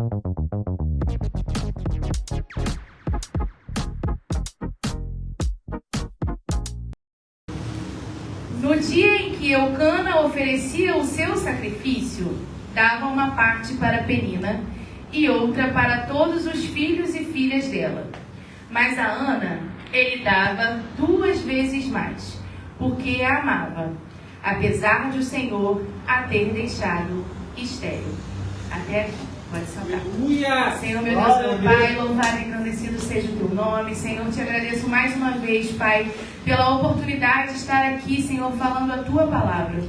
No dia em que Eucana oferecia o seu sacrifício, dava uma parte para Penina e outra para todos os filhos e filhas dela. Mas a Ana ele dava 2 vezes mais, porque a amava, apesar de o Senhor a ter deixado estéril. Até aqui, pode sentar. Aleluia! Senhor, meu Deus, meu Pai, louvado e engrandecido seja o teu nome. Senhor, te agradeço mais uma vez, Pai, pela oportunidade de estar aqui, Senhor, falando a tua palavra.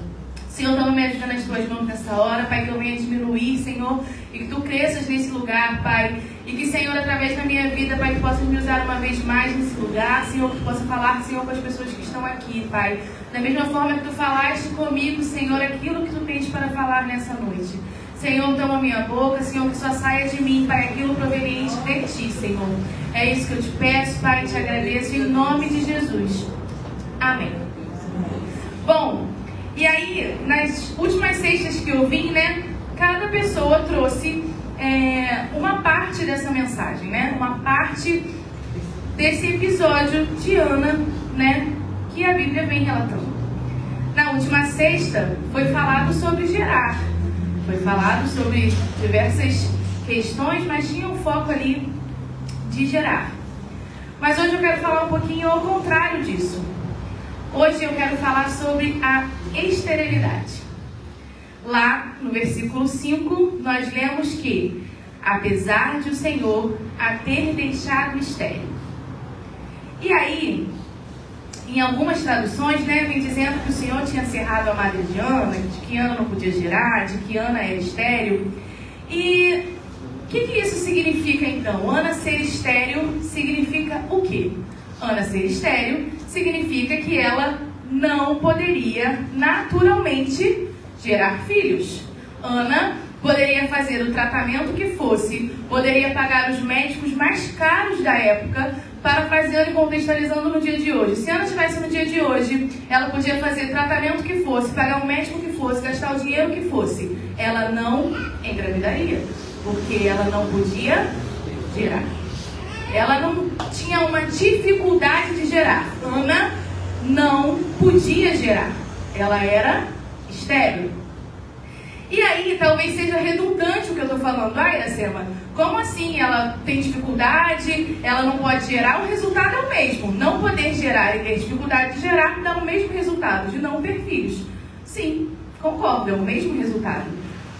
Senhor, toma me ajuda nas tuas mãos nessa hora, Pai, que eu venha diminuir, Senhor, e que tu cresças nesse lugar, Pai, e que, Senhor, através da minha vida, Pai, que possas me usar uma vez mais nesse lugar, Senhor, que possa falar, Senhor, com as pessoas que estão aqui, Pai, da mesma forma que tu falaste comigo, Senhor, aquilo que tu tens para falar nessa noite. Senhor, toma minha boca, Senhor, que só saia de mim, Pai, aquilo proveniente de ti, Senhor. É isso que eu te peço, Pai, te agradeço em nome de Jesus. Amém. Bom, e aí, nas últimas sextas que eu vim, né, cada pessoa trouxe uma parte dessa mensagem, né, uma parte desse episódio de Ana, né, que a Bíblia vem relatando. Na última sexta foi falado sobre gerar, foi falado sobre diversas questões, mas tinha um foco ali de gerar. Mas hoje eu quero falar um pouquinho ao contrário disso. Hoje eu quero falar sobre a esterilidade. Lá no versículo 5, nós lemos que, apesar de o Senhor a ter deixado estéril. E aí, em algumas traduções, né, vem dizendo que o Senhor tinha cerrado a madre de Ana, de que Ana não podia gerar, de que Ana era estéril. E o que isso significa então? Ana ser estéril significa o quê? Ana ser estéril significa que ela não poderia naturalmente gerar filhos. Ana poderia fazer o tratamento que fosse, poderia pagar os médicos mais caros da época, para fazer e contextualizando no dia de hoje. Se Ana estivesse no dia de hoje, ela podia fazer tratamento que fosse, pagar o médico que fosse, gastar o dinheiro que fosse. Ela não engravidaria, porque ela não podia gerar. Ela não tinha uma dificuldade de gerar. Ana não podia gerar. Ela era estéril. E aí, talvez seja redundante o que eu estou falando. Ah, Iracema, como assim? Ela tem dificuldade, ela não pode gerar? O resultado é o mesmo. Não poder gerar e ter dificuldade de gerar dá o mesmo resultado, de não ter filhos. Sim, concordo, é o mesmo resultado.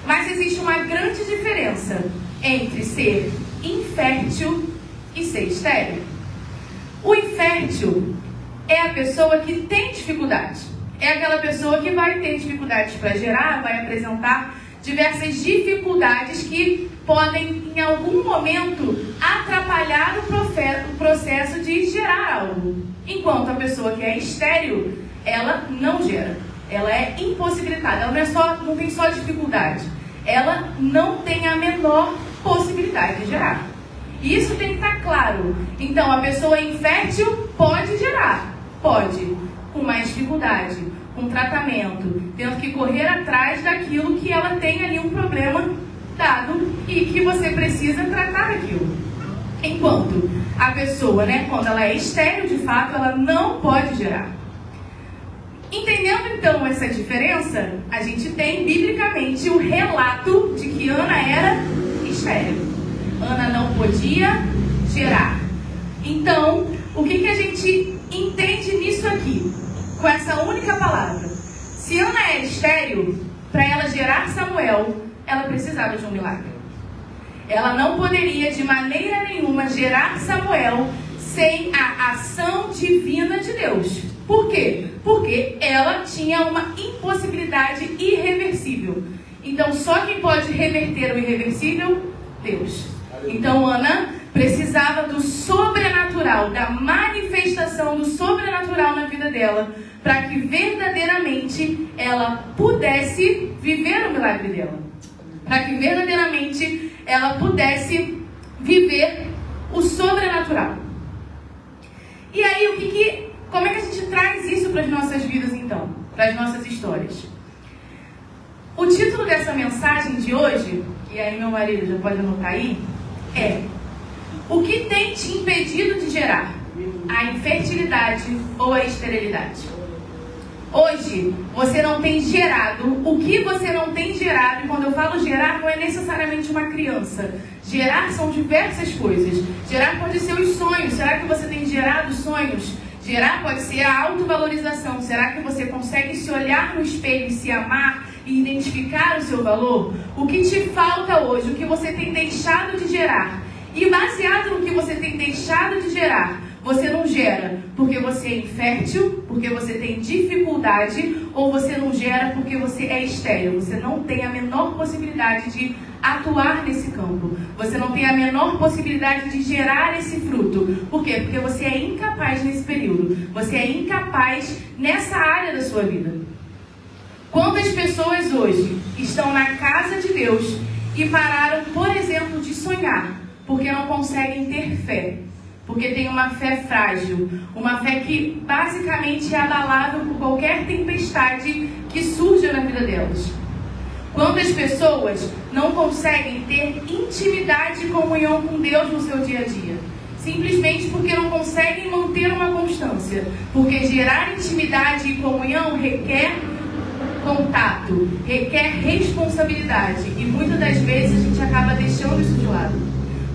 Mas existe uma grande diferença entre ser infértil e ser estéril. O infértil é a pessoa que tem dificuldade. É aquela pessoa que vai ter dificuldades para gerar, vai apresentar diversas dificuldades que podem, em algum momento, atrapalhar o processo de gerar algo. Enquanto a pessoa que é estéril, ela não gera. Ela é impossibilitada. Ela não tem só dificuldade. Ela não tem a menor possibilidade de gerar. E isso tem que estar claro. Então, a pessoa infértil pode gerar. Pode. Com mais dificuldade, com tratamento, tendo que correr atrás daquilo que ela tem ali um problema dado e que você precisa tratar aquilo. Enquanto a pessoa, né, quando ela é estéril, de fato, ela não pode gerar. Entendendo então essa diferença, a gente tem biblicamente o relato de que Ana era estéril. Ana não podia gerar. Então, o que a gente entende nisso aqui? Com essa única palavra. Se Ana era estéril, para ela gerar Samuel, ela precisava de um milagre. Ela não poderia de maneira nenhuma gerar Samuel sem a ação divina de Deus. Por quê? Porque ela tinha uma impossibilidade irreversível. Então só quem pode reverter o irreversível? Deus. Então Ana precisava do sobrenatural, da manifestação do sobrenatural na vida dela, para que verdadeiramente ela pudesse viver o milagre dela. Para que verdadeiramente ela pudesse viver o sobrenatural. E aí, como é que a gente traz isso para as nossas vidas então? Para as nossas histórias? O título dessa mensagem de hoje, e aí meu marido já pode anotar aí, é: o que tem te impedido de gerar? A infertilidade ou a esterilidade? Hoje, você não tem gerado. O que você não tem gerado, e quando eu falo gerar, não é necessariamente uma criança. Gerar são diversas coisas. Gerar pode ser os sonhos. Será que você tem gerado sonhos? Gerar pode ser a autovalorização. Será que você consegue se olhar no espelho e se amar e identificar o seu valor? O que te falta hoje? O que você tem deixado de gerar? E baseado no que você tem deixado de gerar, você não gera porque você é infértil, porque você tem dificuldade, ou você não gera porque você é estéril. Você não tem a menor possibilidade de atuar nesse campo. Você não tem a menor possibilidade de gerar esse fruto. Por quê? Porque você é incapaz nesse período. Você é incapaz nessa área da sua vida. Quantas pessoas hoje estão na casa de Deus e pararam, por exemplo, de sonhar, porque não conseguem ter fé? Porque tem uma fé frágil, uma fé que basicamente é abalável por qualquer tempestade que surja na vida delas. Quantas pessoas não conseguem ter intimidade e comunhão com Deus no seu dia a dia? Simplesmente porque não conseguem manter uma constância. Porque gerar intimidade e comunhão requer contato, requer responsabilidade. E muitas das vezes a gente acaba deixando isso de lado.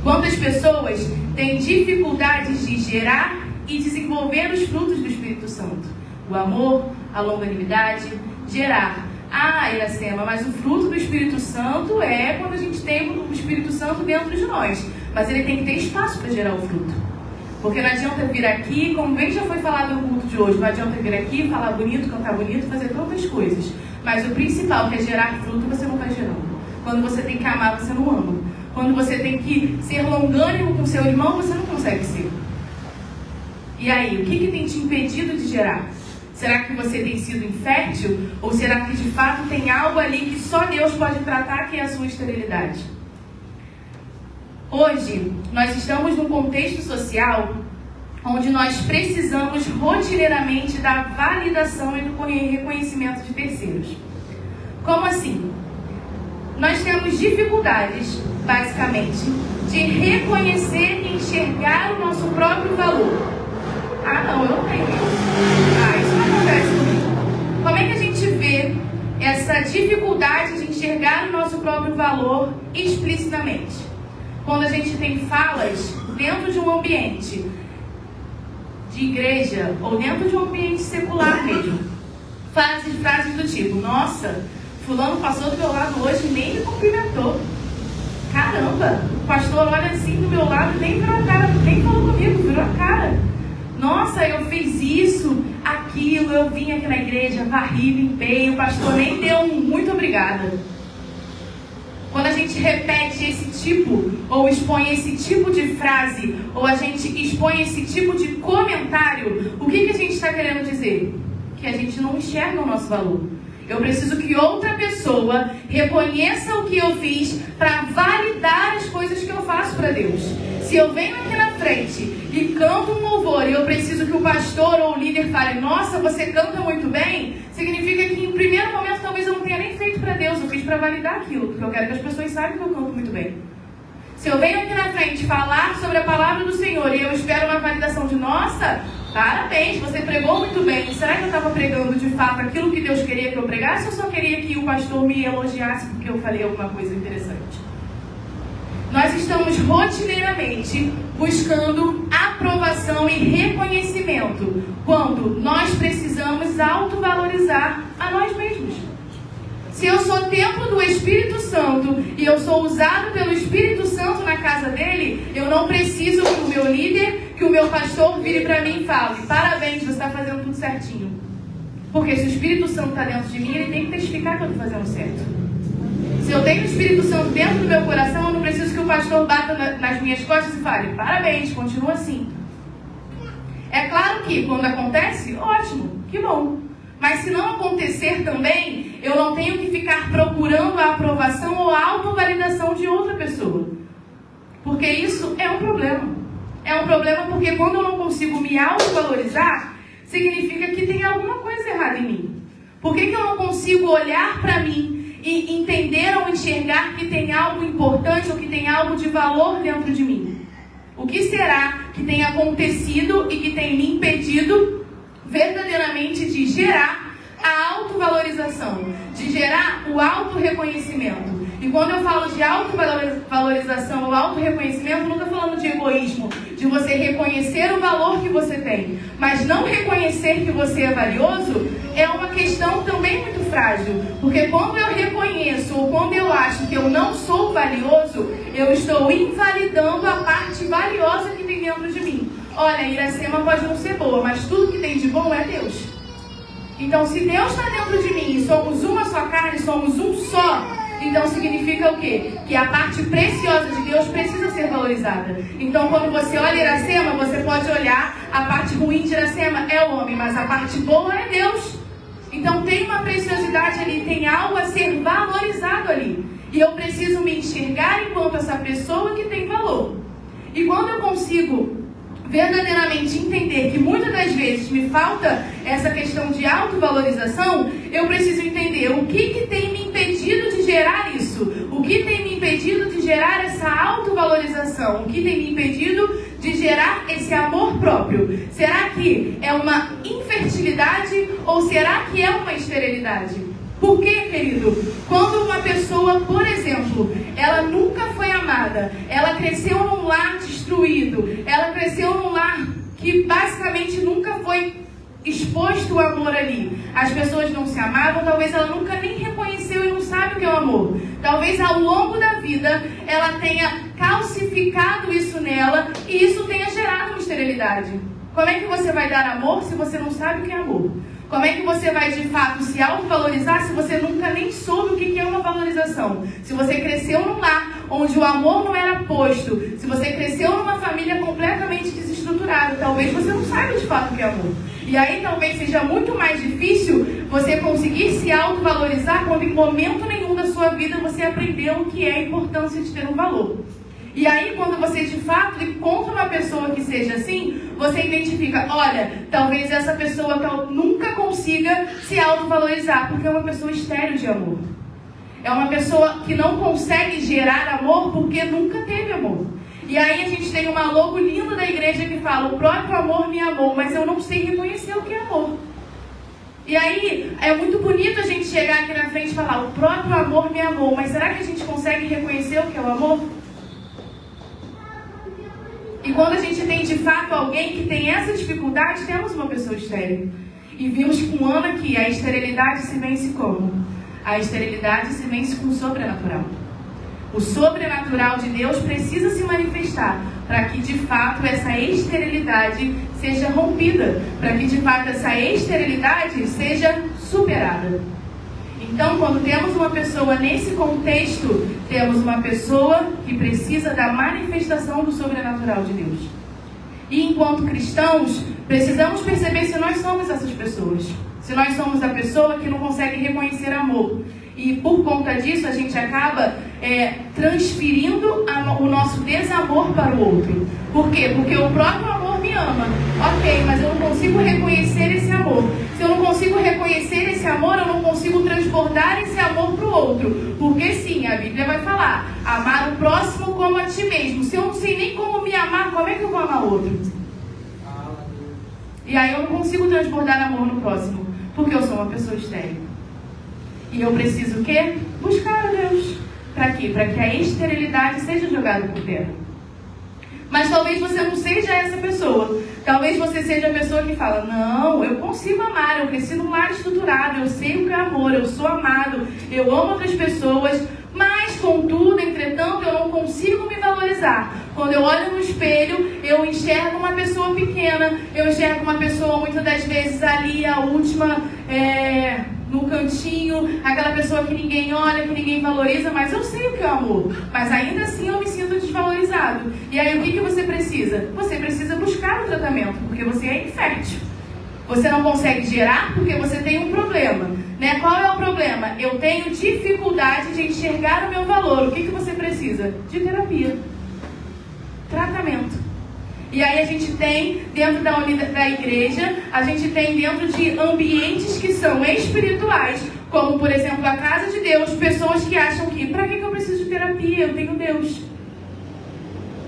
Quantas pessoas têm dificuldades de gerar e desenvolver os frutos do Espírito Santo? O amor, a longanimidade, gerar. Ah, Iracema, mas o fruto do Espírito Santo é quando a gente tem o Espírito Santo dentro de nós. Mas ele tem que ter espaço para gerar o fruto. Porque não adianta vir aqui, como bem já foi falado no culto de hoje, não adianta vir aqui, falar bonito, cantar bonito, fazer tantas coisas. Mas o principal, que é gerar fruto, você não está gerando. Quando você tem que amar, você não ama. Quando você tem que ser longânimo com seu irmão, você não consegue ser. E aí, o que tem te impedido de gerar? Será que você tem sido infértil? Ou será que de fato tem algo ali que só Deus pode tratar, que é a sua esterilidade? Hoje, nós estamos num contexto social onde nós precisamos rotineiramente da validação e do reconhecimento de terceiros. Como assim? Nós temos dificuldades, basicamente, de reconhecer e enxergar o nosso próprio valor. Ah, não, eu não tenho isso. Ah, isso não acontece comigo. Como é que a gente vê essa dificuldade de enxergar o nosso próprio valor explicitamente? Quando a gente tem falas dentro de um ambiente de igreja ou dentro de um ambiente secular mesmo. Frases do tipo: nossa, fulano passou do meu lado hoje e nem me cumprimentou. Caramba, o pastor olha assim do meu lado e nem virou a cara, nem falou comigo, virou a cara. Nossa, eu fiz isso, aquilo, eu vim aqui na igreja, varri, limpei, o pastor nem deu um muito obrigada. Quando a gente repete esse tipo, ou expõe esse tipo de frase, ou a gente expõe esse tipo de comentário, o que a gente está querendo dizer? Que a gente não enxerga o nosso valor. Eu preciso que outra pessoa reconheça o que eu fiz para validar as coisas que eu faço para Deus. Se eu venho aqui na frente e canto um louvor e eu preciso que o pastor ou o líder fale: nossa, você canta muito bem, significa que em primeiro momento talvez eu não tenha nem feito para Deus, eu fiz para validar aquilo, porque eu quero que as pessoas saibam que eu canto muito bem. Se eu venho aqui na frente falar sobre a palavra do Senhor e eu espero uma validação de: nossa, parabéns, você pregou muito bem. Será que eu estava pregando de fato aquilo que Deus queria que eu pregasse, ou só queria que o pastor me elogiasse porque eu falei alguma coisa interessante? Nós estamos rotineiramente buscando aprovação e reconhecimento, quando nós precisamos autovalorizar a nós mesmos. Se eu sou templo do Espírito Santo e eu sou usado pelo Espírito Santo na casa dele, eu não preciso que o meu líder, que o meu pastor vire para mim e fale: parabéns, você está fazendo tudo certinho. Porque se o Espírito Santo está dentro de mim, ele tem que testificar que eu estou fazendo certo. Se eu tenho o Espírito Santo dentro do meu coração, eu não preciso que o pastor bata nas minhas costas e fale: parabéns, continua assim. É claro que quando acontece, ótimo, que bom. Mas se não acontecer também, eu não tenho que ficar procurando a aprovação ou a autovalidação de outra pessoa. Porque isso é um problema. É um problema porque quando eu não consigo me autovalorizar, significa que tem alguma coisa errada em mim. Por que eu não consigo olhar para mim e entender ou enxergar que tem algo importante ou que tem algo de valor dentro de mim? O que será que tem acontecido e que tem me impedido verdadeiramente de gerar a autovalorização, de gerar o autorreconhecimento? E quando eu falo de autovalorização ou autorreconhecimento, eu não estou falando de egoísmo, de você reconhecer o valor que você tem, mas não reconhecer que você é valioso é uma questão também muito frágil, porque quando eu reconheço ou quando eu acho que eu não sou valioso, eu estou invalidando a parte valiosa que tem dentro de mim. Olha, Iracema pode não ser boa, mas tudo que tem de bom é Deus. Então, se Deus está dentro de mim e somos uma só carne, somos um só, então significa o quê? Que a parte preciosa de Deus precisa ser valorizada. Então, quando você olha Iracema, você pode olhar a parte ruim de Iracema é o homem, mas a parte boa é Deus. Então tem uma preciosidade ali, tem algo a ser valorizado ali. E eu preciso me enxergar enquanto essa pessoa que tem valor. E quando eu consigo verdadeiramente entender que muitas das vezes me falta essa questão de autovalorização, eu preciso entender o que tem me impedido de gerar isso, o que tem me impedido de gerar essa autovalorização, o que tem me impedido de gerar esse amor próprio. Será que é uma infertilidade ou será que é uma esterilidade? Por quê, querido? Quando uma pessoa, por exemplo, ela nunca foi amada, ela cresceu num lar destruído, ela cresceu num lar que basicamente nunca foi exposto o amor ali. As pessoas não se amavam, talvez ela nunca nem reconheceu e não sabe o que é o amor. Talvez ao longo da vida ela tenha calcificado isso nela e isso tenha gerado uma esterilidade. Como é que você vai dar amor se você não sabe o que é amor? Como é que você vai de fato se autovalorizar se você nunca nem soube o que é uma valorização? Se você cresceu num lar onde o amor não era posto, se você cresceu numa família completamente desestruturada, talvez você não saiba de fato o que é amor. E aí talvez seja muito mais difícil você conseguir se autovalorizar quando em momento nenhum da sua vida você aprendeu o que é a importância de ter um valor. E aí, quando você de fato encontra uma pessoa que seja assim, você identifica, olha, talvez essa pessoa nunca consiga se autovalorizar, porque é uma pessoa estéril de amor. É uma pessoa que não consegue gerar amor porque nunca teve amor. E aí a gente tem uma logo linda da igreja que fala, o próprio amor me amou, mas eu não sei reconhecer o que é amor. E aí, é muito bonito a gente chegar aqui na frente e falar, o próprio amor me amou, mas será que a gente consegue reconhecer o que é o amor? E quando a gente tem de fato alguém que tem essa dificuldade, temos uma pessoa estéril. E vimos com Ana que a esterilidade se vence como? A esterilidade se vence com o sobrenatural. O sobrenatural de Deus precisa se manifestar para que de fato essa esterilidade seja rompida, para que de fato essa esterilidade seja superada. Então, quando temos uma pessoa nesse contexto, temos uma pessoa que precisa da manifestação do sobrenatural de Deus. E enquanto cristãos, precisamos perceber se nós somos essas pessoas. Se nós somos a pessoa que não consegue reconhecer amor. E por conta disso, a gente acaba transferindo o nosso desamor para o outro. Por quê? Porque o próprio amor me ama. Ok, mas eu não consigo reconhecer esse amor. Se eu não consigo reconhecer esse amor, eu não consigo transbordar esse amor para o outro. Porque sim, a Bíblia vai falar, amar o próximo como a ti mesmo. Se eu não sei nem como me amar, como é que eu vou amar o outro? E aí eu não consigo transbordar amor no próximo, porque eu sou uma pessoa estéril. E eu preciso o quê? Buscar a Deus. Para quê? Para que a esterilidade seja jogada por terra. Mas talvez você não seja essa pessoa. Talvez você seja a pessoa que fala, não, eu consigo amar, eu cresci num lar estruturado, eu sei o que é amor, eu sou amado, eu amo outras pessoas, mas contudo, entretanto, eu não consigo me valorizar. Quando eu olho no espelho, eu enxergo uma pessoa pequena, eu enxergo uma pessoa muitas das vezes ali, a última, no cantinho, aquela pessoa que ninguém olha, que ninguém valoriza, mas eu sei o que é amor. Mas ainda assim eu me sinto desvalorizado. E aí o que você precisa? Você precisa buscar o tratamento, porque você é infértil. Você não consegue gerar porque você tem um problema. Né? Qual é o problema? Eu tenho dificuldade de enxergar o meu valor. O que você precisa? De terapia. Tratamento. E aí a gente tem, dentro da igreja, a gente tem dentro de ambientes que são espirituais, Como, por exemplo, a casa de Deus, pessoas que acham que, para que eu preciso de terapia? Eu tenho Deus.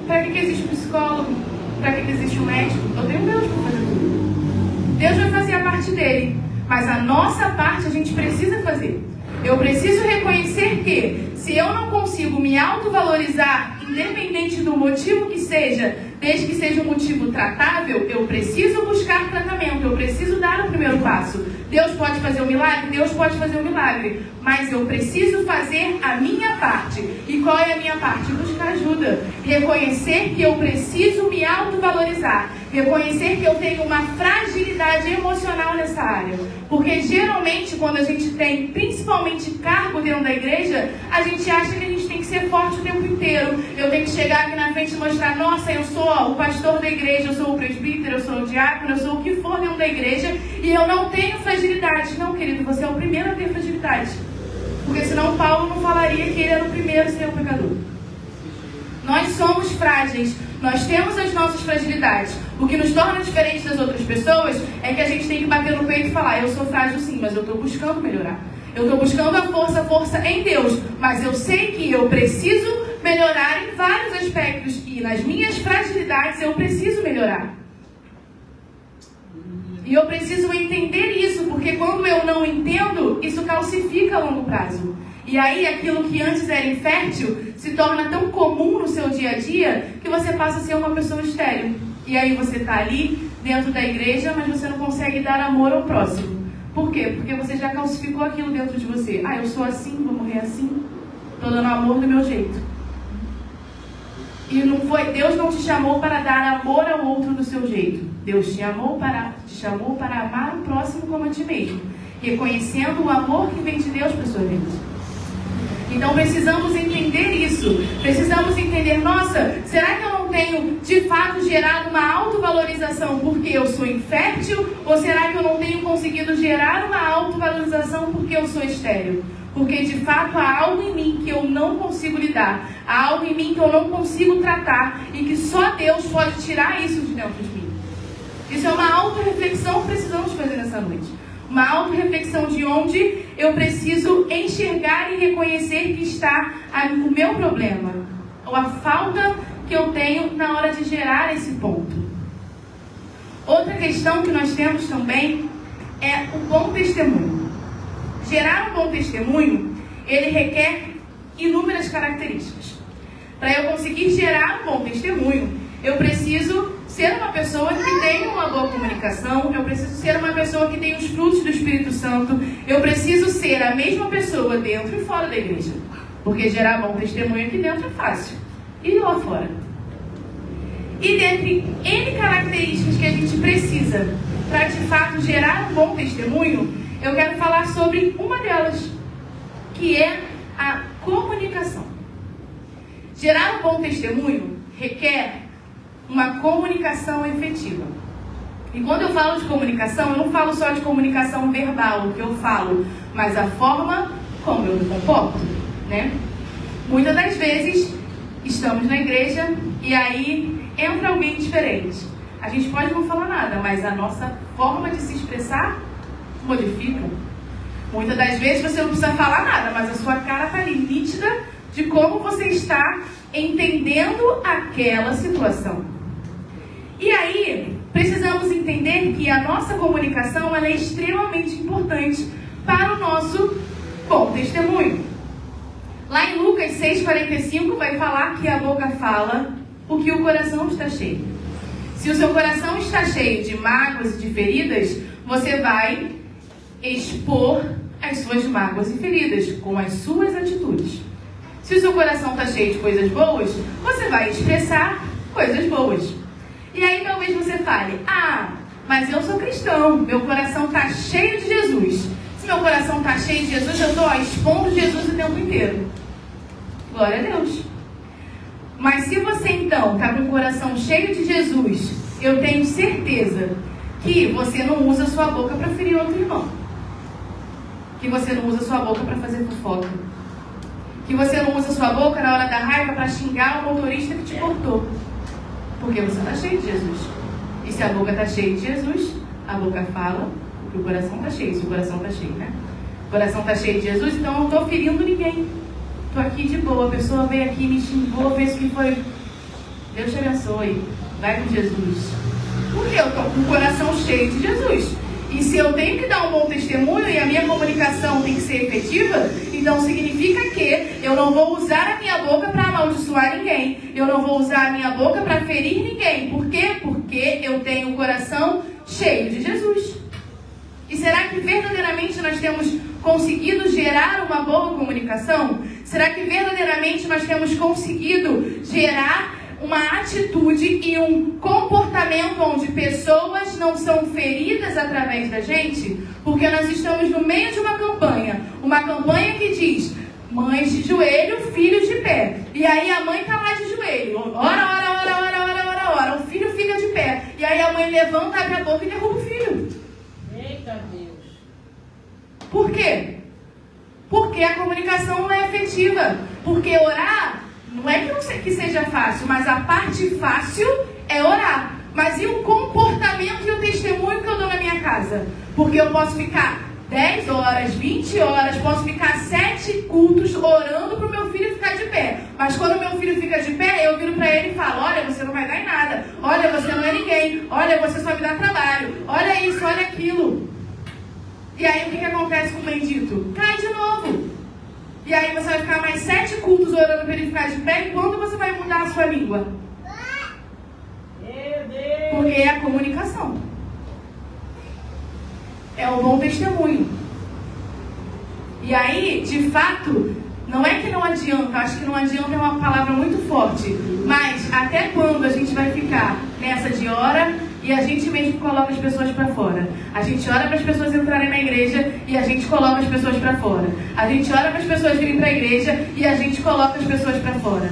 Para que existe um psicólogo? Para que existe um médico? Eu tenho Deus para fazer tudo. Deus vai fazer a parte dele, mas a nossa parte a gente precisa fazer. Eu preciso reconhecer que, se eu não consigo me autovalorizar, independente do motivo que seja, desde que seja um motivo tratável, eu preciso buscar tratamento, eu preciso dar o primeiro passo. Deus pode fazer um milagre? Deus pode fazer um milagre, mas eu preciso fazer a minha parte. E qual é a minha parte? Buscar ajuda. Reconhecer que eu preciso me autovalorizar. Reconhecer que eu tenho uma fragilidade emocional nessa área. Porque geralmente quando a gente tem, principalmente cargo dentro da igreja, a gente acha que a gente tem que ser forte o tempo inteiro. Eu tenho que chegar aqui na frente e mostrar, nossa, eu sou o pastor da igreja, eu sou o presbítero, eu sou o diácono, eu sou o que for dentro da igreja e eu não tenho fragilidade. Não, querido, você é o primeiro a ter fragilidade. Porque senão Paulo não falaria que ele era o primeiro a ser o pecador. Nós somos frágeis, nós temos as nossas fragilidades. O que nos torna diferentes das outras pessoas é que a gente tem que bater no peito e falar, eu sou frágil sim, mas eu estou buscando melhorar. Eu estou buscando a força em Deus, mas eu sei que eu preciso melhorar em vários aspectos e nas minhas fragilidades eu preciso melhorar. E eu preciso entender isso, porque quando eu não entendo, isso calcifica a longo prazo. E aí aquilo que antes era infértil se torna tão comum no seu dia a dia que você passa a ser uma pessoa estéril. E aí você está ali dentro da igreja, mas você não consegue dar amor ao próximo. Por quê? Porque você já calcificou aquilo dentro de você. Ah, eu sou assim, vou morrer assim. Estou dando amor do meu jeito. E não foi, Deus não te chamou para dar amor ao outro do seu jeito. Deus te chamou para amar o próximo como a ti mesmo. Reconhecendo o amor que vem de Deus para a sua vida. Então precisamos entender isso. Precisamos entender, nossa, será que eu não tenho de fato gerado uma autovalorização porque eu sou infértil? Ou será que eu não tenho conseguido gerar uma autovalorização porque eu sou estéril? Porque de fato há algo em mim que eu não consigo lidar. Há algo em mim que eu não consigo tratar. E que só Deus pode tirar isso de dentro de mim. Isso é uma autorreflexão que precisamos fazer nessa noite. Uma autorreflexão de onde eu preciso enxergar e reconhecer que está o meu problema. Ou a falta que eu tenho na hora de gerar esse ponto. Outra questão que nós temos também é o bom testemunho. Gerar um bom testemunho, ele requer inúmeras características. Para eu conseguir gerar um bom testemunho, eu preciso ser uma pessoa que tenha uma boa comunicação, eu preciso ser uma pessoa que tenha os frutos do Espírito Santo, eu preciso ser a mesma pessoa dentro e fora da igreja. Porque gerar bom testemunho aqui dentro é fácil. E lá fora? E dentre N características que a gente precisa para de fato gerar um bom testemunho, eu quero falar sobre uma delas, que é a comunicação. Gerar um bom testemunho requer uma comunicação efetiva. E quando eu falo de comunicação, eu não falo só de comunicação verbal, o que eu falo, mas a forma como eu me comporto, né? Muitas das vezes, estamos na igreja e aí entra alguém diferente. A gente pode não falar nada, mas a nossa forma de se expressar modifica. Muitas das vezes você não precisa falar nada, mas a sua cara está ali nítida de como você está entendendo aquela situação. E aí, precisamos entender que a nossa comunicação ela é extremamente importante para o nosso bom testemunho. Lá em Lucas 6,45 vai falar que a boca fala o que o coração está cheio. Se o seu coração está cheio de mágoas e de feridas, você vai expor as suas mágoas e feridas com as suas atitudes. Se o seu coração está cheio de coisas boas, você vai expressar coisas boas. E aí talvez você fale, mas eu sou cristão, meu coração está cheio de Jesus. Se meu coração está cheio de Jesus, eu estou expondo Jesus o tempo inteiro. Glória a Deus. Mas se você então está com o coração cheio de Jesus, eu tenho certeza que você não usa a sua boca para ferir outro irmão. Que você não usa a sua boca para fazer fofoca. Que você não usa a sua boca na hora da raiva para xingar o motorista que te cortou. Porque você está cheio de Jesus. E se a boca está cheia de Jesus, a boca fala, porque o coração está cheio. Se o coração está cheio, né? O coração está cheio de Jesus, então eu não estou ferindo ninguém. Estou aqui de boa, a pessoa veio aqui, me xingou, fez o que foi. Deus te abençoe, vai com Jesus. Porque eu estou com o coração cheio de Jesus. E se eu tenho que dar um bom testemunho e a minha comunicação tem que ser efetiva, então significa que eu não vou usar a minha boca para amaldiçoar ninguém. Eu não vou usar a minha boca para ferir ninguém. Por quê? Porque eu tenho o coração cheio de Jesus. E será que verdadeiramente nós temos conseguido gerar uma boa comunicação? Será que verdadeiramente nós temos conseguido gerar uma atitude e um comportamento onde pessoas não são feridas através da gente? Porque nós estamos no meio de uma campanha que diz: mães de joelho, filhos de pé. E aí a mãe está lá de joelho, ora, o filho fica de pé. E aí a mãe levanta, abre a boca e derruba o filho. Eita Deus! Por quê? Porque a comunicação não é efetiva. Porque orar não é que seja fácil, mas a parte fácil é orar. Mas e o comportamento e o testemunho que eu dou na minha casa? Porque eu posso ficar 10 horas, 20 horas, posso ficar 7 cultos orando para o meu filho ficar de pé. Mas quando o meu filho fica de pé, eu viro para ele e falo: olha, você não vai dar em nada. Olha, você não é ninguém. Olha, você só me dá trabalho. Olha isso, olha aquilo. E aí o que acontece com o bendito? Cai de novo. E aí você vai ficar mais 7 cultos orando para ele ficar de pé. E quando você vai mudar a sua língua? Porque é a comunicação. É o bom testemunho. E aí, de fato, não é que não adianta. Acho que não adianta é uma palavra muito forte. Mas até quando a gente vai ficar nessa de hora e a gente mesmo coloca as pessoas para fora? A gente ora para as pessoas entrarem na igreja e a gente coloca as pessoas para fora. A gente ora para as pessoas virem para a igreja e a gente coloca as pessoas para fora.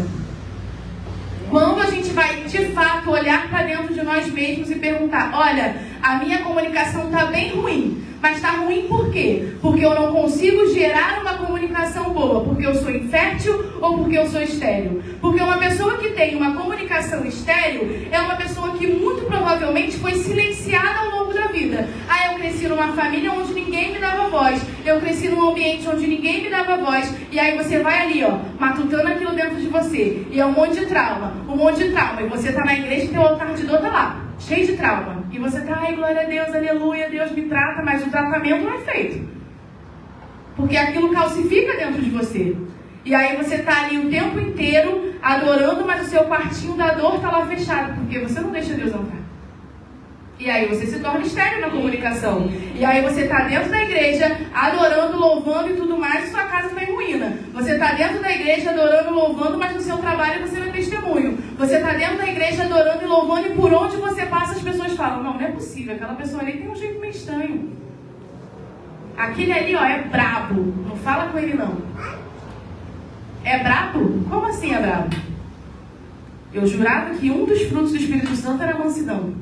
Quando a gente vai, de fato, olhar para dentro de nós mesmos e perguntar: olha, a minha comunicação está bem ruim. Mas está ruim por quê? Porque eu não consigo gerar uma comunicação boa. Porque eu sou infértil ou porque eu sou estéril? Porque uma pessoa que tem uma comunicação estéril é uma pessoa que muito provavelmente foi silenciada ao longo da vida. Ah, eu cresci numa família onde ninguém me dava voz. Eu cresci num ambiente onde ninguém me dava voz. E aí você vai ali, ó, matutando aquilo dentro de você. E é um monte de trauma. E você está na igreja e teu altar de dor está lá, cheio de trauma. E você está: ai, glória a Deus, aleluia, Deus me trata. Mas o tratamento não é feito. Porque aquilo calcifica dentro de você. E aí você está ali o tempo inteiro adorando, mas o seu quartinho da dor está lá fechado. Porque você não deixa Deus entrar. E aí você se torna estéril na comunicação. E aí você está dentro da igreja, adorando, louvando e tudo mais, e sua casa está em ruína. Você está dentro da igreja, adorando, louvando, mas no seu trabalho você não é testemunho. Você está dentro da igreja, adorando e louvando, e por onde você passa as pessoas falam: não é possível, aquela pessoa ali tem um jeito meio estranho. Aquele ali, ó, é brabo. Não fala com ele, não. É brabo? Como assim é brabo? Eu jurava que um dos frutos do Espírito Santo era a mansidão.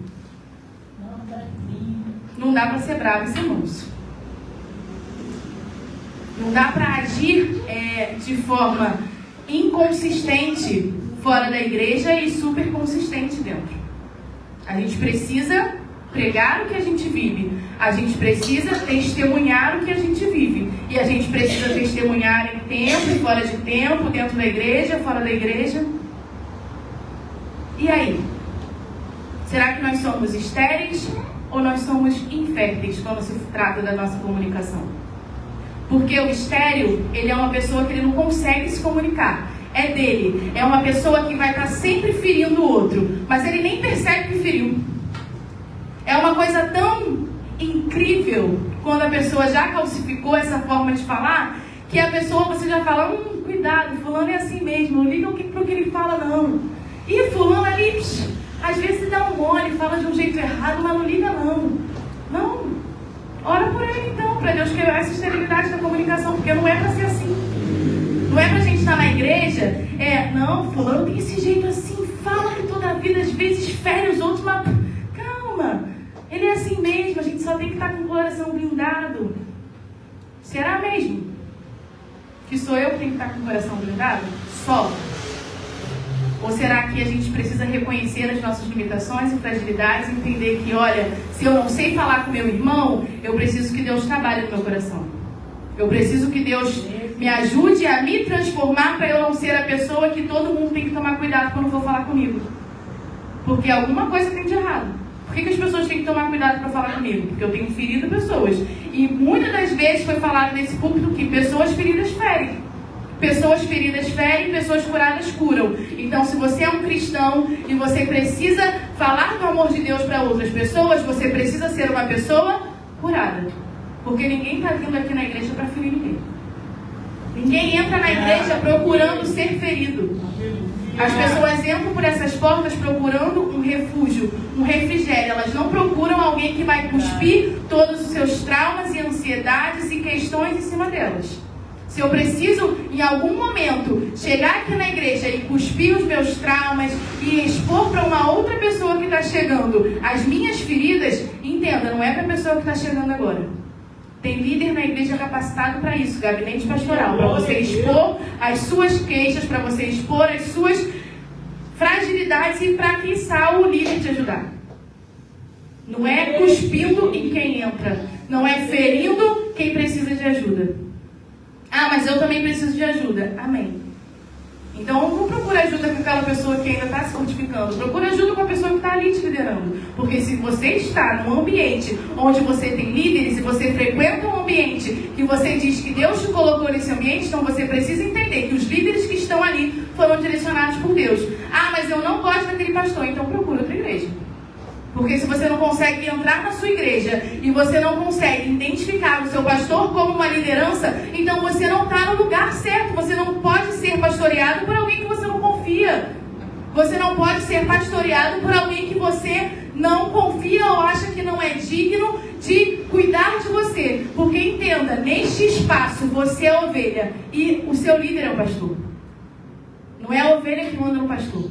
Não dá para ser bravo e ser manso. Não dá para agir de forma inconsistente fora da igreja e super consistente dentro. A gente precisa pregar o que a gente vive. A gente precisa testemunhar o que a gente vive. E a gente precisa testemunhar em tempo e fora de tempo, dentro da igreja, fora da igreja. E aí? Será que nós somos estéreis ou nós somos inférteis quando se trata da nossa comunicação? Porque o estéril, ele é uma pessoa que ele não consegue se comunicar. É dele. É uma pessoa que vai estar sempre ferindo o outro, mas ele nem percebe que feriu. É uma coisa tão incrível quando a pessoa já calcificou essa forma de falar, que a pessoa, você já fala: cuidado, fulano é assim mesmo, não liga pro que ele fala, não. E fulano ali, às vezes dá um mole, fala de um jeito errado, mas não liga, não. Não. Ora por ele então, para Deus quebrar essa esterilidade da comunicação, porque não é para ser assim. Não é pra gente estar na igreja, não, fulano tem esse jeito assim, fala que toda a vida às vezes fere os outros, mas calma, ele é assim mesmo, a gente só tem que estar com o coração blindado. Será mesmo que sou eu que tenho que estar com o coração blindado? Só? Ou será que a gente precisa reconhecer as nossas limitações e fragilidades e entender que, olha, se eu não sei falar com meu irmão, eu preciso que Deus trabalhe no meu coração. Eu preciso que Deus me ajude a me transformar para eu não ser a pessoa que todo mundo tem que tomar cuidado quando for falar comigo. Porque alguma coisa tem de errado. Por que as pessoas têm que tomar cuidado para falar comigo? Porque eu tenho ferido pessoas. E muitas das vezes foi falado nesse púlpito que pessoas feridas ferem. Pessoas feridas ferem, pessoas curadas curam. Então, se você é um cristão e você precisa falar do amor de Deus para outras pessoas, você precisa ser uma pessoa curada. Porque ninguém está vindo aqui na igreja para ferir ninguém. Ninguém entra na igreja procurando ser ferido. As pessoas entram por essas portas procurando um refúgio, um refrigério. Elas não procuram alguém que vai cuspir todos os seus traumas e ansiedades e questões em cima delas. Se eu preciso, em algum momento, chegar aqui na igreja e cuspir os meus traumas e expor para uma outra pessoa que está chegando as minhas feridas, entenda, não é para a pessoa que está chegando agora. Tem líder na igreja capacitado para isso, gabinete pastoral, para você expor as suas queixas, para você expor as suas fragilidades e para, quiçá, o líder te ajudar. Não é cuspindo em quem entra, não é ferindo quem precisa de ajuda. Ah, mas eu também preciso de ajuda. Amém. Então, não procura ajuda com aquela pessoa que ainda está se fortificando. Procura ajuda com a pessoa que está ali te liderando. Porque se você está num ambiente onde você tem líderes e você frequenta um ambiente que você diz que Deus te colocou nesse ambiente, então você precisa entender que os líderes que estão ali foram direcionados por Deus. Ah, mas eu não gosto daquele pastor. Então procura outra igreja. Porque se você não consegue entrar na sua igreja e você não consegue identificar o seu pastor como uma liderança, então você não está no lugar certo. Você não pode ser pastoreado por alguém que você não confia. Você não pode ser pastoreado por alguém que você não confia ou acha que não é digno de cuidar de você. Porque entenda, neste espaço você é ovelha e o seu líder é o pastor. Não é a ovelha que manda no pastor.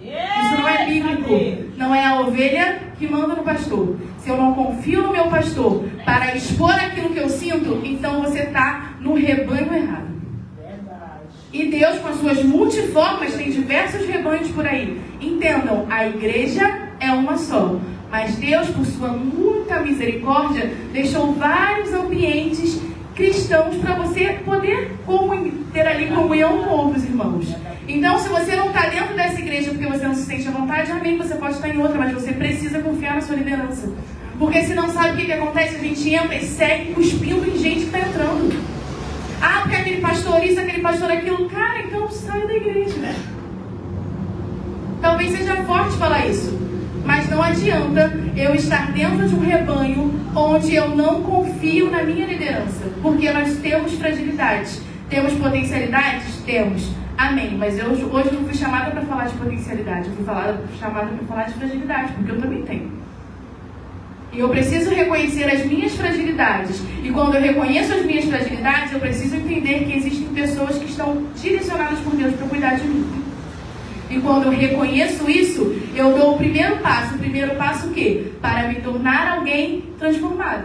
Isso não é bíblico. Não é a ovelha que manda no pastor. Se eu não confio no meu pastor para expor aquilo que eu sinto, então você está no rebanho errado. E Deus, com as suas multiformas, tem diversos rebanhos por aí. Entendam, a igreja é uma só. Mas Deus, por sua muita misericórdia, deixou vários ambientes cristãos para você poder ter ali comunhão com outros irmãos. Então, se você não está dentro dessa igreja porque você não se sente à vontade, amém, você pode estar em outra, mas você precisa confiar na sua liderança. Porque se não sabe o que acontece, a gente entra e segue cuspindo em gente que está entrando. Ah, porque aquele pastor isso, aquele pastor aquilo. Cara, então sai da igreja. Talvez seja forte falar isso, mas não adianta eu estar dentro de um rebanho onde eu não confio na minha liderança. Porque nós temos fragilidades. Temos potencialidades? Temos. Amém. Mas eu hoje não fui chamada para falar de potencialidade. Eu fui chamada para falar de fragilidade, porque eu também tenho. E eu preciso reconhecer as minhas fragilidades. E quando eu reconheço as minhas fragilidades, eu preciso entender que existem pessoas que estão direcionadas por Deus para cuidar de mim. E quando eu reconheço isso, eu dou o primeiro passo. O primeiro passo o quê? Para me tornar alguém transformado.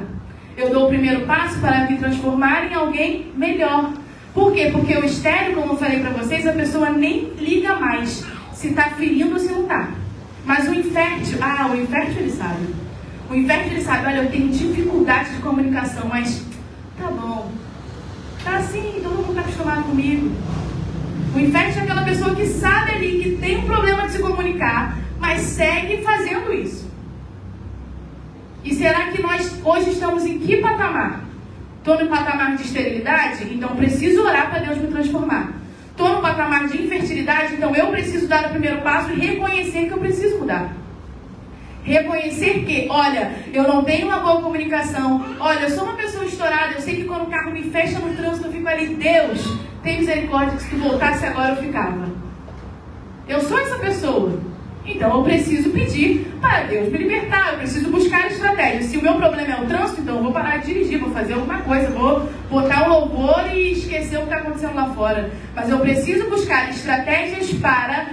Eu dou o primeiro passo para me transformar em alguém melhor. Por quê? Porque o estéril, como eu falei para vocês, a pessoa nem liga mais se está ferindo ou se não está. Mas o infértil, ele sabe. O infértil, ele sabe, olha, eu tenho dificuldade de comunicação, mas tá bom. Tá assim, todo mundo está acostumado comigo. O infértil é aquela pessoa que sabe ali que tem um problema de se comunicar, mas segue fazendo isso. E será que nós hoje estamos em que patamar? Estou no patamar de esterilidade? Então preciso orar para Deus me transformar. Estou no patamar de infertilidade? Então eu preciso dar o primeiro passo e reconhecer que eu preciso mudar. Reconhecer que, olha, eu não tenho uma boa comunicação. Olha, eu sou uma pessoa estourada. Eu sei que quando o carro me fecha no trânsito, eu fico ali. Deus, tem misericórdia que se tu voltasse agora eu ficava. Eu sou essa pessoa. Então eu preciso pedir para Deus me libertar. Eu preciso buscar estratégias. Se o meu problema é o trânsito, então eu vou parar de dirigir, vou fazer alguma coisa, vou botar um louvor e esquecer o que está acontecendo lá fora. Mas eu preciso buscar estratégias para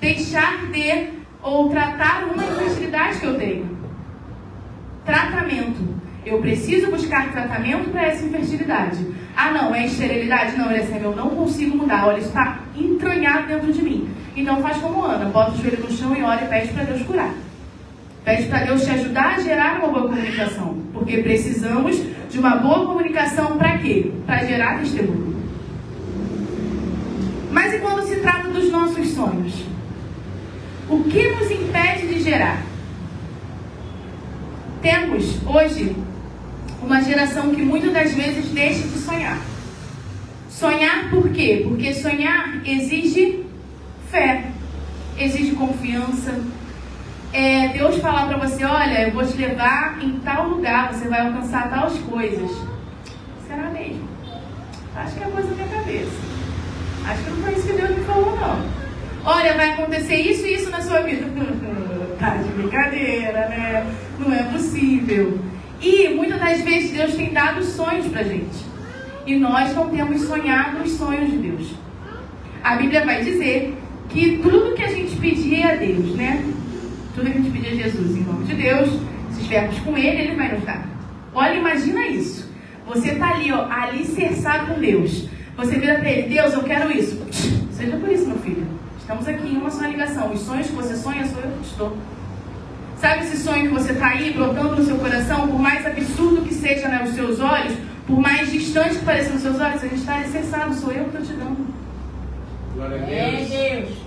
deixar de ou tratar uma infertilidade que eu tenho. Tratamento. Eu preciso buscar tratamento para essa infertilidade. Ah, não, é esterilidade? Não, eu não consigo mudar. Olha, isso está entranhado dentro de mim. Então faz como Ana, bota o joelho no chão e ora e pede para Deus curar. Pede para Deus te ajudar a gerar uma boa comunicação. Porque precisamos de uma boa comunicação para quê? Para gerar testemunho. Mas e quando se trata dos nossos sonhos? O que nos impede de gerar? Temos hoje uma geração que muitas das vezes deixa de sonhar. Sonhar por quê? Porque sonhar exige fé, exige confiança. Deus falar para você, olha, eu vou te levar em tal lugar, você vai alcançar tais coisas. Será mesmo? Acho que é coisa da minha cabeça. Acho que não foi isso que Deus me falou, não. Olha, vai acontecer isso e isso na sua vida. Tá de brincadeira, né? Não é possível. E muitas das vezes Deus tem dado sonhos pra gente. E nós não temos sonhado os sonhos de Deus. A Bíblia vai dizer que tudo que a gente pedir é a Deus, né? Tudo que a gente pedir a Jesus em nome de Deus, se estivermos com Ele vai nos dar. Olha, imagina isso. Você tá ali, ó, alicerçado com Deus. Você vira para Ele, Deus, eu quero isso. Seja por isso, meu filho. Estamos aqui em uma só ligação. Os sonhos que você sonha, sou eu que te dou. Sabe esse sonho que você está aí brotando no seu coração, por mais absurdo que seja, né, os seus olhos, por mais distante que pareça nos seus olhos, a gente está alicerçado, sou eu que estou te dando. Glória a Deus.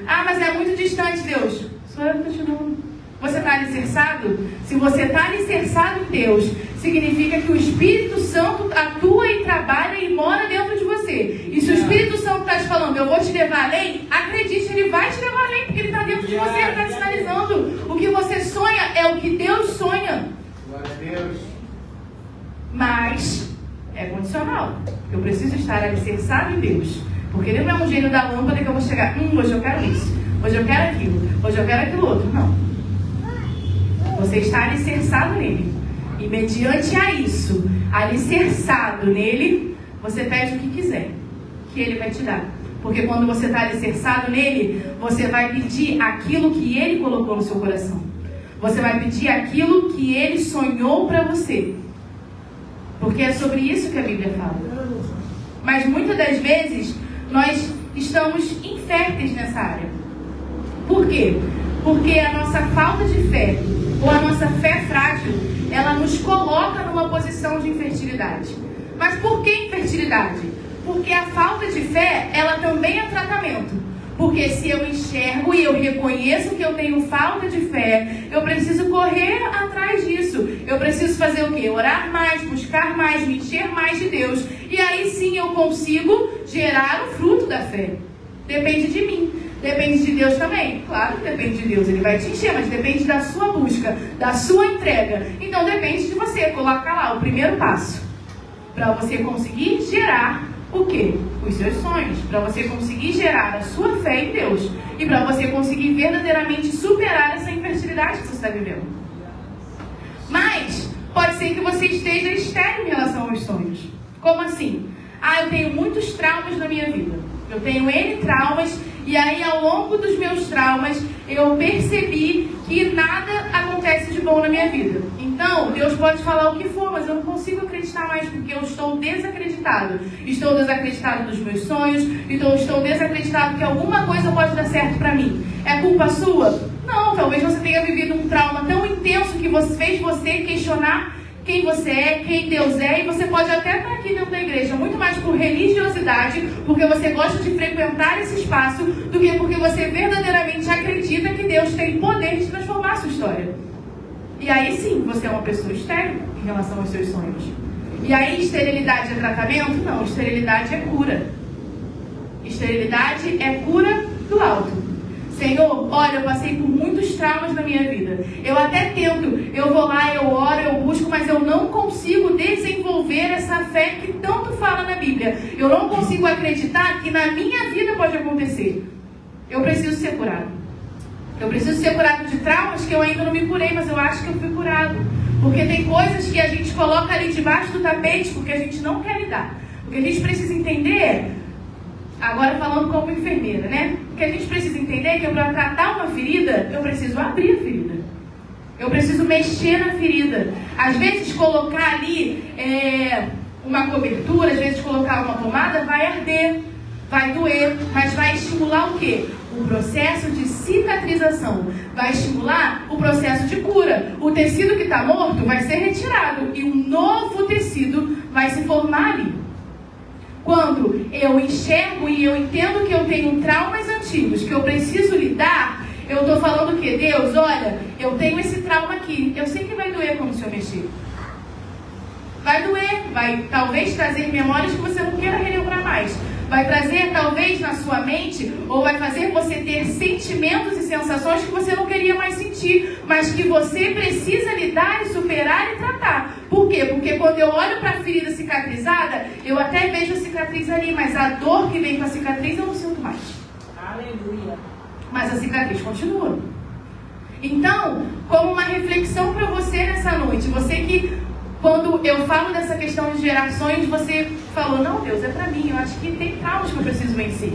Ah, mas é muito distante, Deus. Sou eu que estou te dando. Você está alicerçado? Se você está alicerçado em Deus, significa que o Espírito Santo atua e trabalha e mora dentro de você. E se o Espírito Santo está te falando, eu vou te levar além, acredite, ele vai te levar além, porque ele está dentro de você, ele está te sinalizando. O que você sonha é o que Deus sonha. Glória a Deus. Mas é condicional. Eu preciso estar alicerçado em Deus. Porque ele não é um gênio da lâmpada que eu vou chegar, hoje eu quero isso, hoje eu quero aquilo, hoje eu quero aquilo outro. Não. Você está alicerçado nele. E mediante a isso, alicerçado nele, você pede o que quiser, que ele vai te dar. Porque quando você está alicerçado nele, você vai pedir aquilo que ele colocou no seu coração. Você vai pedir aquilo que ele sonhou para você. Porque é sobre isso que a Bíblia fala. Mas muitas das vezes, nós estamos inférteis nessa área. Por quê? Porque a nossa falta de fé, ou a nossa fé frágil, ela nos coloca numa posição de infertilidade. Mas por que infertilidade? Porque a falta de fé, ela também é tratamento. Porque se eu enxergo e eu reconheço que eu tenho falta de fé, eu preciso correr atrás disso. Eu preciso fazer o quê? Orar mais, buscar mais, me encher mais de Deus. E aí sim eu consigo gerar o fruto da fé. Depende de mim. Depende de Deus também? Claro que depende de Deus, ele vai te encher, mas depende da sua busca, da sua entrega. Então depende de você, coloca lá o primeiro passo, para você conseguir gerar o quê? Os seus sonhos, para você conseguir gerar a sua fé em Deus, e para você conseguir verdadeiramente superar essa infertilidade que você está vivendo. Mas, pode ser que você esteja estéril em relação aos sonhos. Como assim? Ah, eu tenho muitos traumas na minha vida. Eu tenho N traumas, e aí ao longo dos meus traumas, eu percebi que nada acontece de bom na minha vida. Então, Deus pode falar o que for, mas eu não consigo acreditar mais, porque eu estou desacreditado. Estou desacreditado dos meus sonhos, então estou desacreditado que alguma coisa pode dar certo para mim. É culpa sua? Não, talvez você tenha vivido um trauma tão intenso que fez você questionar quem você é, quem Deus é, e você pode até estar aqui dentro da igreja, muito mais por religiosidade, porque você gosta de frequentar esse espaço, do que porque você verdadeiramente acredita que Deus tem poder de transformar a sua história. E aí sim, você é uma pessoa estéril em relação aos seus sonhos. E aí, esterilidade é tratamento? Não, esterilidade é cura. Esterilidade é cura do alto. Senhor, olha, eu passei por muitos traumas na minha vida. Eu até tento, eu vou lá, eu oro, eu busco, mas eu não consigo desenvolver essa fé que tanto fala na Bíblia. Eu não consigo acreditar que na minha vida pode acontecer. Eu preciso ser curado. Eu preciso ser curado de traumas que eu ainda não me curei, mas eu acho que eu fui curado. Porque tem coisas que a gente coloca ali debaixo do tapete porque a gente não quer lidar. O que a gente precisa entender, agora falando como enfermeira, né? O que a gente precisa entender é que para tratar uma ferida, eu preciso abrir a ferida. Eu preciso mexer na ferida. Às vezes colocar ali uma cobertura, às vezes colocar uma pomada, vai arder, vai doer, mas vai estimular o quê? O processo de cicatrização cicatrização vai estimular o processo de cura. O tecido que está morto vai ser retirado e um novo tecido vai se formar ali. Quando eu enxergo e eu entendo que eu tenho traumas antigos, que eu preciso lidar, eu estou falando o quê? Deus, olha, eu tenho esse trauma aqui. Eu sei que vai doer quando o Senhor mexer. Vai doer, vai talvez trazer memórias que você não queira relembrar mais. Vai trazer talvez na sua mente, ou vai fazer você ter sentimentos e sensações que você não queria mais sentir, mas que você precisa lidar e superar e tratar. Por quê? Porque quando eu olho para a ferida cicatrizada, eu até vejo a cicatriz ali, mas a dor que vem com a cicatriz eu não sinto mais. Aleluia. Mas a cicatriz continua. Então, como uma reflexão para você nessa noite, você que, quando eu falo dessa questão de gerações, você falou, não, Deus, é para mim, eu acho que tem traumas que eu preciso vencer.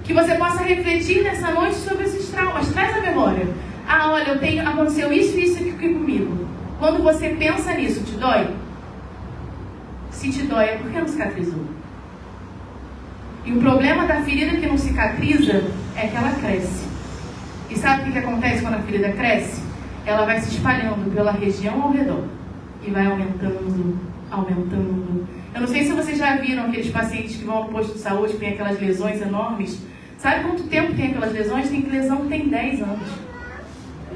Que você possa refletir nessa noite sobre esses traumas. Traz a memória. Ah, olha, aconteceu isso e isso aqui comigo. Quando você pensa nisso, te dói? Se te dói, é porque não cicatrizou. E o problema da ferida que não cicatriza é que ela cresce. E sabe o que acontece quando a ferida cresce? Ela vai se espalhando pela região ao redor. E vai aumentando, aumentando. Eu não sei se vocês já viram aqueles pacientes que vão no posto de saúde, que tem aquelas lesões enormes. Sabe quanto tempo tem aquelas lesões? Tem lesão que tem 10 anos,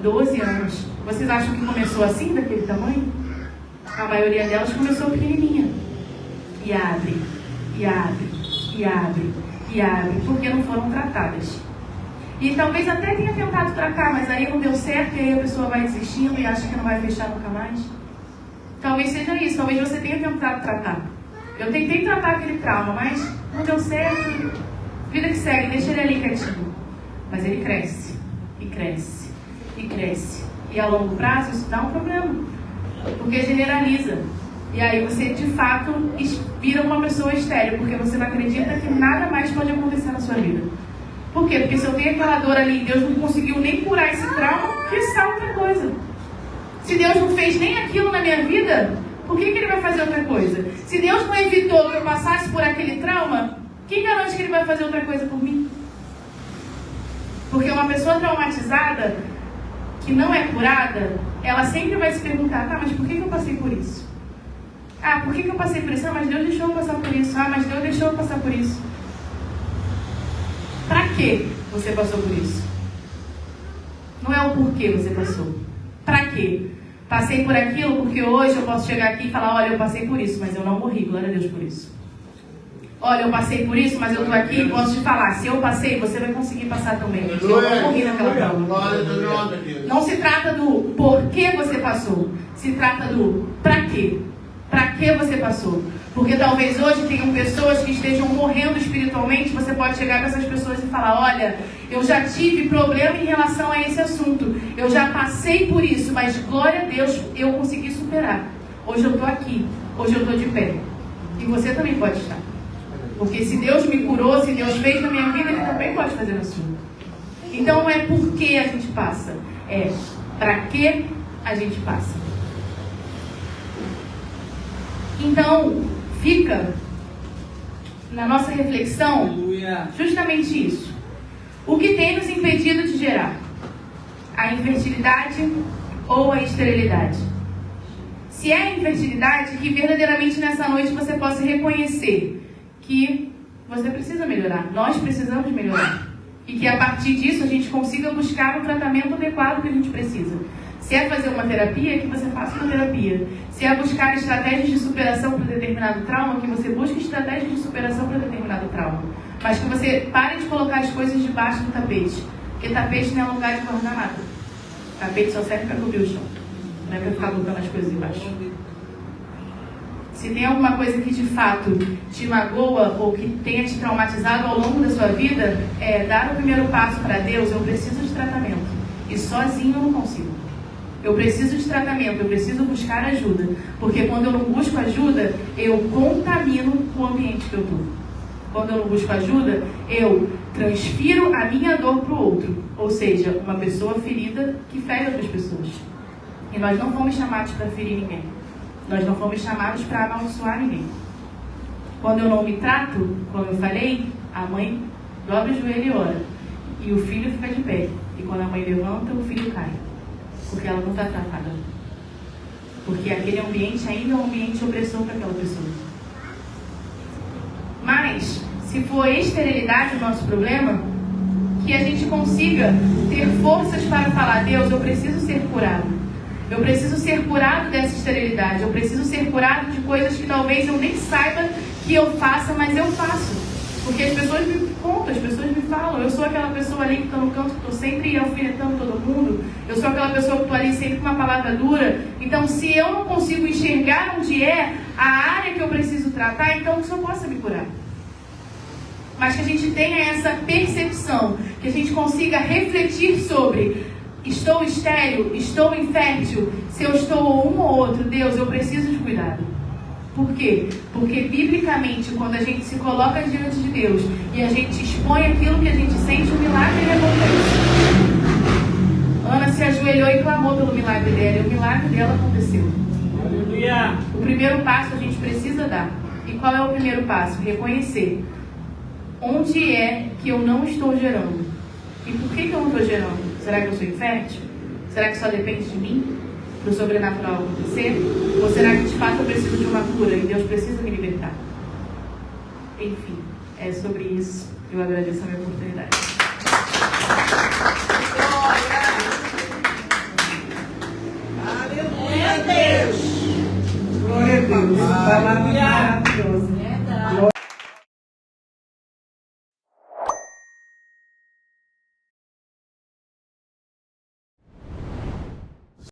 12 anos. Vocês acham que começou assim, daquele tamanho? A maioria delas começou pequenininha. E abre, e abre, e abre, e abre, porque não foram tratadas. E talvez até tenha tentado tratar, mas aí não deu certo, e aí a pessoa vai desistindo e acha que não vai fechar nunca mais. Talvez seja isso, talvez você tenha tentado tratar. Eu tentei tratar aquele trauma, mas não deu certo. Vida que segue, deixa ele ali quietinho. Mas ele cresce, e cresce, e cresce. E a longo prazo isso dá um problema, porque generaliza. E aí você de fato vira uma pessoa estéril, porque você não acredita que nada mais pode acontecer na sua vida. Por quê? Porque se eu tenho aquela dor ali e Deus não conseguiu nem curar esse trauma, que está outra coisa. Se Deus não fez nem aquilo na minha vida, por que Ele vai fazer outra coisa? Se Deus não evitou que eu passasse por aquele trauma, quem garante que Ele vai fazer outra coisa por mim? Porque uma pessoa traumatizada, que não é curada, ela sempre vai se perguntar, tá, mas por que eu passei por isso? Ah, por que eu passei por isso? Ah, mas Deus deixou eu passar por isso. Ah, mas Deus deixou eu passar por isso. Pra que você passou por isso? Não é o porquê você passou. Pra quê? Passei por aquilo porque hoje eu posso chegar aqui e falar, olha, eu passei por isso, mas eu não morri, glória a Deus por isso. Olha, eu passei por isso, mas eu estou aqui e posso te falar, se eu passei, você vai conseguir passar também. Eu não morri naquela prova. Não se trata do porquê você passou, se trata do pra quê. Pra que você passou? Porque talvez hoje tenham pessoas que estejam morrendo espiritualmente, você pode chegar para essas pessoas e falar, olha, eu já tive problema em relação a esse assunto, eu já passei por isso, mas glória a Deus, eu consegui superar. Hoje eu estou aqui, hoje eu estou de pé. E você também pode estar. Porque se Deus me curou, se Deus fez na minha vida, Ele também pode fazer na sua. Então não é por que a gente passa, é para que a gente passa. Então, fica na nossa reflexão justamente isso. O que tem nos impedido de gerar? A infertilidade ou a esterilidade? Se é a infertilidade, que verdadeiramente nessa noite você possa reconhecer que você precisa melhorar, nós precisamos melhorar. E que a partir disso a gente consiga buscar o tratamento adequado que a gente precisa. Se é fazer uma terapia, que você faça uma terapia. Se é buscar estratégias de superação para determinado trauma, que você busque estratégias de superação para determinado trauma. Mas que você pare de colocar as coisas debaixo do tapete. Porque tapete não é lugar de guardar nada. Tapete só serve para cobrir o chão. Não é para ficar botando as coisas embaixo. Se tem alguma coisa que de fato te magoa ou que tenha te traumatizado ao longo da sua vida, é dar o primeiro passo para Deus. Eu preciso de tratamento. E sozinho eu não consigo. Eu preciso de tratamento, eu preciso buscar ajuda. Porque quando eu não busco ajuda, eu contamino o ambiente que eu estou. Quando eu não busco ajuda, eu transfiro a minha dor para o outro. Ou seja, uma pessoa ferida que fere outras pessoas. E nós não fomos chamados para ferir ninguém. Nós não fomos chamados para amaldiçoar ninguém. Quando eu não me trato, como eu falei, a mãe dobra o joelho e ora. E o filho fica de pé. E quando a mãe levanta, o filho cai. Porque ela não está tratada. Porque aquele ambiente ainda é um ambiente opressor para aquela pessoa. Mas, se for esterilidade o nosso problema, que a gente consiga ter forças para falar: Deus, eu preciso ser curado. Eu preciso ser curado dessa esterilidade. Eu preciso ser curado de coisas que talvez eu nem saiba que eu faça, mas eu faço. Porque as pessoas me contam, as pessoas me falam. Eu sou aquela pessoa ali que está no canto, que estou sempre alfinetando todo mundo. Eu sou aquela pessoa que estou ali sempre com uma palavra dura. Então, se eu não consigo enxergar onde é a área que eu preciso tratar, então que o Senhor possa me curar. Mas que a gente tenha essa percepção, que a gente consiga refletir sobre: estou estéril, estou infértil, se eu estou um ou outro, Deus, eu preciso de cuidado. Por quê? Porque biblicamente, quando a gente se coloca diante de Deus e a gente expõe aquilo que a gente sente, o milagre acontece. Ana se ajoelhou e clamou pelo milagre dela, e o milagre dela aconteceu. Aleluia. O primeiro passo a gente precisa dar. E qual é o primeiro passo? Reconhecer. Onde é que eu não estou gerando? E por que eu não estou gerando? Será que eu sou infértil? Será que só depende de mim? Para o sobrenatural acontecer? Ou será que de fato eu preciso de uma cura e Deus precisa me libertar? Enfim, é sobre isso. Eu agradeço a minha oportunidade.